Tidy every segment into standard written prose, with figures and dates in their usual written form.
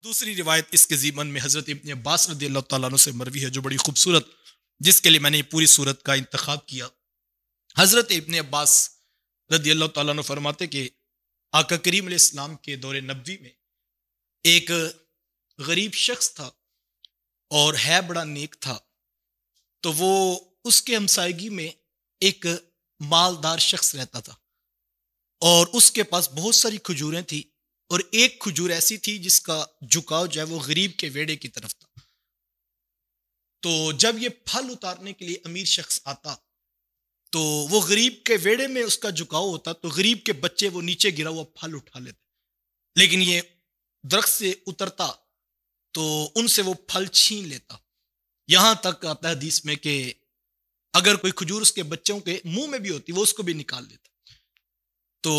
دوسری روایت اس کے ضمن میں حضرت ابن عباس رضی اللہ تعالیٰ عنہ سے مروی ہے جو بڑی خوبصورت، جس کے لیے میں نے یہ پوری صورت کا انتخاب کیا۔ حضرت ابن عباس رضی اللہ تعالیٰ عنہ فرماتے کہ آقا کریم علیہ السلام کے دور نبوی میں ایک غریب شخص تھا اور ہے بڑا نیک تھا، تو وہ اس کے ہمسائیگی میں ایک مالدار شخص رہتا تھا اور اس کے پاس بہت ساری کھجوریں تھیں، اور ایک کھجور ایسی تھی جس کا جھکاؤ جو ہے وہ غریب کے ویڑے کی طرف تھا۔ تو جب یہ پھل اتارنے کے لیے امیر شخص آتا تو وہ غریب کے ویڑے میں اس کا جھکاؤ ہوتا، تو غریب کے بچے وہ نیچے گرا ہوا پھل اٹھا لیتے، لیکن یہ درخت سے اترتا تو ان سے وہ پھل چھین لیتا۔ یہاں تک آتا ہے حدیث میں کہ اگر کوئی کھجور اس کے بچوں کے منہ میں بھی ہوتی وہ اس کو بھی نکال دیتا۔ تو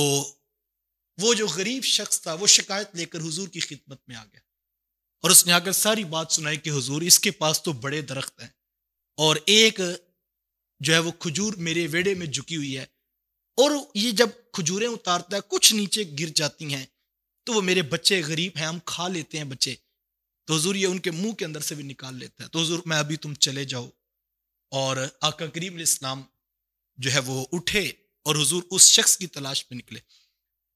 وہ جو غریب شخص تھا وہ شکایت لے کر حضور کی خدمت میں آ گیا اور اس نے آ کر ساری بات سنائی کہ حضور اس کے پاس تو بڑے درخت ہیں اور ایک جو ہے وہ کھجور میرے ویڑے میں جھکی ہوئی ہے، اور یہ جب کھجوریں اتارتا ہے کچھ نیچے گر جاتی ہیں تو وہ میرے بچے غریب ہیں، ہم کھا لیتے ہیں بچے، تو حضور یہ ان کے منہ کے اندر سے بھی نکال لیتا ہے۔ تو حضور میں ابھی تم چلے جاؤ، اور آقا کریم علیہ السلام جو ہے وہ اٹھے اور حضور اس شخص کی تلاش میں نکلے۔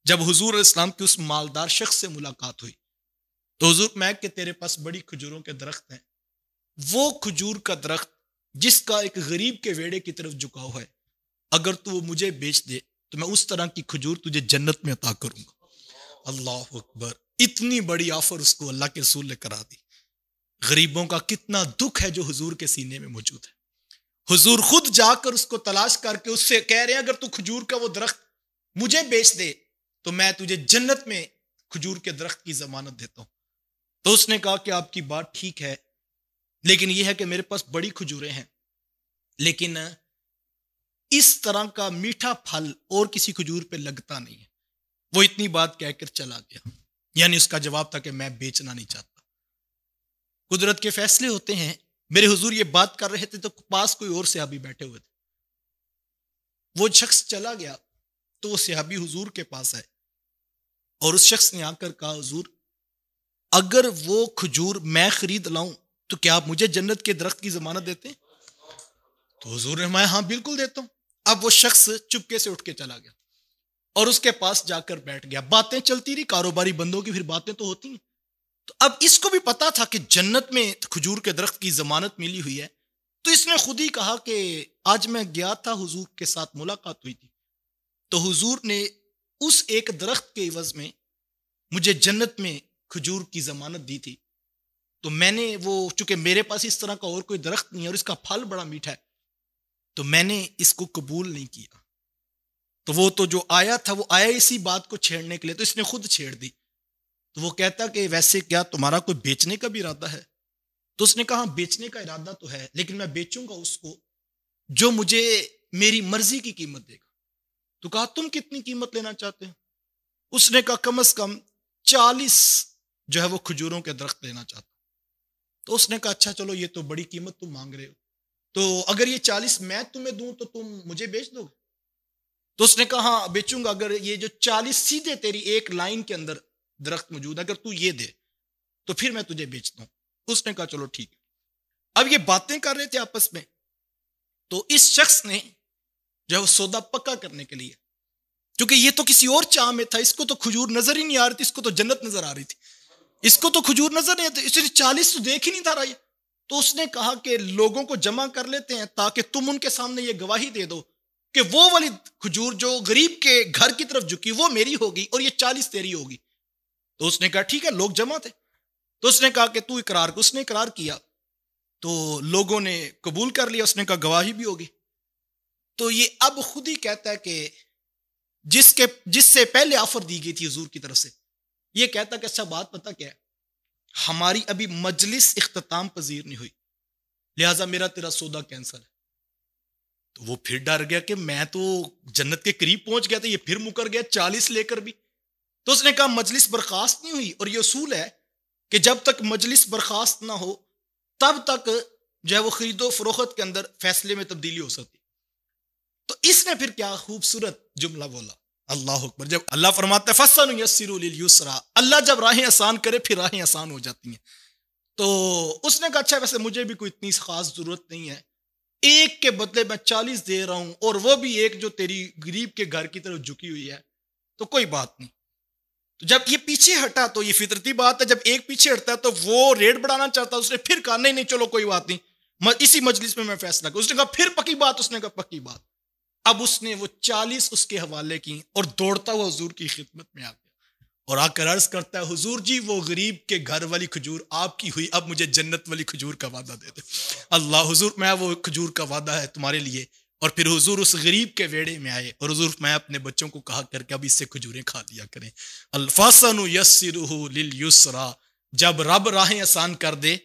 جب حضور علیہ السلام کی اس مالدار شخص سے ملاقات ہوئی تو حضور میں کہ تیرے پاس بڑی کھجوروں کے درخت ہیں، وہ کھجور کا درخت جس کا ایک غریب کے ویڑے کی طرف جھکاؤ ہے، اگر تو وہ مجھے بیچ دے تو میں اس طرح کی کھجور تجھے جنت میں عطا کروں گا۔ اللہ اکبر! اتنی بڑی آفر اس کو اللہ کے رسول نے کرا دی۔ غریبوں کا کتنا دکھ ہے جو حضور کے سینے میں موجود ہے۔ حضور خود جا کر اس کو تلاش کر کے اس سے کہہ رہے ہیں اگر تو کھجور کا وہ درخت مجھے بیچ دے تو میں تجھے جنت میں کھجور کے درخت کی ضمانت دیتا ہوں۔ تو اس نے کہا کہ آپ کی بات ٹھیک ہے، لیکن یہ ہے کہ میرے پاس بڑی کھجوریں ہیں، لیکن اس طرح کا میٹھا پھل اور کسی کھجور پہ لگتا نہیں ہے۔ وہ اتنی بات کہہ کر چلا گیا، یعنی اس کا جواب تھا کہ میں بیچنا نہیں چاہتا۔ قدرت کے فیصلے ہوتے ہیں، میرے حضور یہ بات کر رہے تھے تو پاس کوئی اور صحابی بیٹھے ہوئے تھے۔ وہ شخص چلا گیا تو وہ صحابی حضور کے پاس آئے اور اس شخص نے آ کر کہا حضور اگر وہ کھجور میں خرید لاؤں تو کیا آپ مجھے جنت کے درخت کی ضمانت دیتے ہیں؟ تو حضور نے فرمایا ہاں بالکل دیتا ہوں۔ اب وہ شخص چپکے سے اٹھ کے چلا گیا اور اس کے پاس جا کر بیٹھ گیا۔ باتیں چلتی رہی، کاروباری بندوں کی پھر باتیں تو ہوتی ہیں۔ تو اب اس کو بھی پتا تھا کہ جنت میں کھجور کے درخت کی ضمانت ملی ہوئی ہے، تو اس نے خود ہی کہا کہ آج میں گیا تھا، حضور کے ساتھ ملاقات ہوئی تھی، تو حضور نے اس ایک درخت کے عوض میں مجھے جنت میں کھجور کی ضمانت دی تھی، تو میں نے وہ چونکہ میرے پاس اس طرح کا اور کوئی درخت نہیں ہے اور اس کا پھل بڑا میٹھا ہے تو میں نے اس کو قبول نہیں کیا۔ تو وہ تو جو آیا تھا وہ آیا اسی بات کو چھیڑنے کے لیے، تو اس نے خود چھیڑ دی۔ تو وہ کہتا کہ ویسے کیا تمہارا کوئی بیچنے کا بھی ارادہ ہے؟ تو اس نے کہا بیچنے کا ارادہ تو ہے، لیکن میں بیچوں گا اس کو جو مجھے میری مرضی کی قیمت دے گا۔ تو کہا تم کتنی قیمت لینا چاہتے ہیں؟ اس نے کہا کم از کم 40 جو ہے وہ کھجوروں کے درخت لینا چاہتا۔ تو اس نے کہا اچھا چلو یہ تو بڑی قیمت تم مانگ رہے ہو، تو اگر یہ 40 میں تمہیں دوں تو تم مجھے بیچ دو گے؟ تو اس نے کہا ہاں بیچوں گا، اگر یہ جو 40 سیدھے تیری ایک لائن کے اندر درخت موجود ہے، اگر تو یہ دے تو پھر میں تجھے بیچتا ہوں۔ اس نے کہا چلو ٹھیک ہے۔ اب یہ باتیں کر رہے تھے آپس میں، تو اس شخص نے جو ہے وہ سودا پکا کرنے کے لیے، کیونکہ یہ تو کسی اور چاہ میں تھا، اس کو تو کھجور نظر ہی نہیں آ رہی تھی، اس کو تو جنت نظر آ رہی تھی، اس کو تو کھجور نظر نہیں آتی، اس نے 40 تو دیکھ ہی نہیں تھا رہا یہ۔ تو اس نے کہا کہ لوگوں کو جمع کر لیتے ہیں تاکہ تم ان کے سامنے یہ گواہی دے دو کہ وہ والی کھجور جو غریب کے گھر کی طرف جھکی وہ میری ہوگی اور یہ 40 تیری ہوگی۔ تو اس نے کہا ٹھیک ہے، لوگ جمع تھے، تو اس نے کہا کہ تو اقرار کر۔ اس نے اقرار کیا تو لوگوں نے قبول کر لیا، اس نے کہا گواہی بھی ہوگی۔ تو یہ اب خود ہی کہتا ہے کہ جس سے پہلے آفر دی گئی تھی حضور کی طرف سے، یہ کہتا کہ اچھا بات پتہ کیا ہے، ہماری ابھی مجلس اختتام پذیر نہیں ہوئی، لہٰذا میرا تیرا سودا کینسل ہے۔ تو وہ پھر ڈر گیا کہ میں تو جنت کے قریب پہنچ گیا تھا، یہ پھر مکر گیا 40 لے کر بھی۔ تو اس نے کہا مجلس برخاست نہیں ہوئی، اور یہ اصول ہے کہ جب تک مجلس برخاست نہ ہو تب تک جو ہے وہ خرید و فروخت کے اندر فیصلے میں تبدیلی ہو سکتی۔ تو اس نے پھر کیا خوبصورت جملہ بولا، اللہ اکبر. جب اللہ فرماتا ہے فَسَنُيَسِّرُ لِلْيُسْرَىٰ، اللہ جب راہیں آسان کرے پھر راہیں آسان ہو جاتی ہیں. تو اس نے کہا اچھا ویسے مجھے بھی کوئی اتنی خاص ضرورت نہیں ہے، ایک کے بدلے میں 40 دے رہا ہوں، اور وہ بھی ایک جو تیری غریب کے گھر کی طرف جھکی ہوئی ہے، تو کوئی بات نہیں. تو جب یہ پیچھے ہٹا تو یہ فطرتی بات ہے، جب ایک پیچھے ہٹتا ہے تو وہ ریٹ بڑھانا چاہتا، اس نے پھر کہا نہیں چلو کوئی بات نہیں، اسی مجلس میں فیصلہ کر. اس نے کہا پھر پکی بات، اس نے کہا پکی بات. اب اس نے وہ 40 اس کے حوالے کی اور دوڑتا ہوا حضور کی خدمت میں آ گیا اور آ کر عرض کرتا ہے حضور جی وہ غریب کے گھر والی کھجور آپ کی ہوئی، اب مجھے جنت والی کھجور کا وعدہ دے دے. اللہ حضور میں وہ کھجور کا وعدہ ہے تمہارے لیے. اور پھر حضور اس غریب کے ویڑے میں آئے اور حضور میں اپنے بچوں کو کہا کر کے اب اس سے کھجوریں کھا لیا کریں. فَسَنُيَسِّرُهُ لِلْيُسْرَىٰ، جب رب راہیں آسان کر دے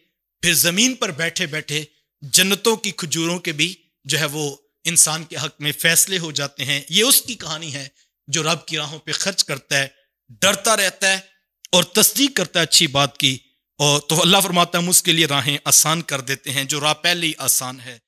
پھر زمین پر بیٹھے بیٹھے جنتوں کی کھجوروں کے بھی جو ہے وہ انسان کے حق میں فیصلے ہو جاتے ہیں. یہ اس کی کہانی ہے جو رب کی راہوں پہ خرچ کرتا ہے، ڈرتا رہتا ہے اور تصدیق کرتا ہے اچھی بات کی. اور تو اللہ فرماتا ہے ہم اس کے لیے راہیں آسان کر دیتے ہیں جو راہ پہلے ہی آسان ہے.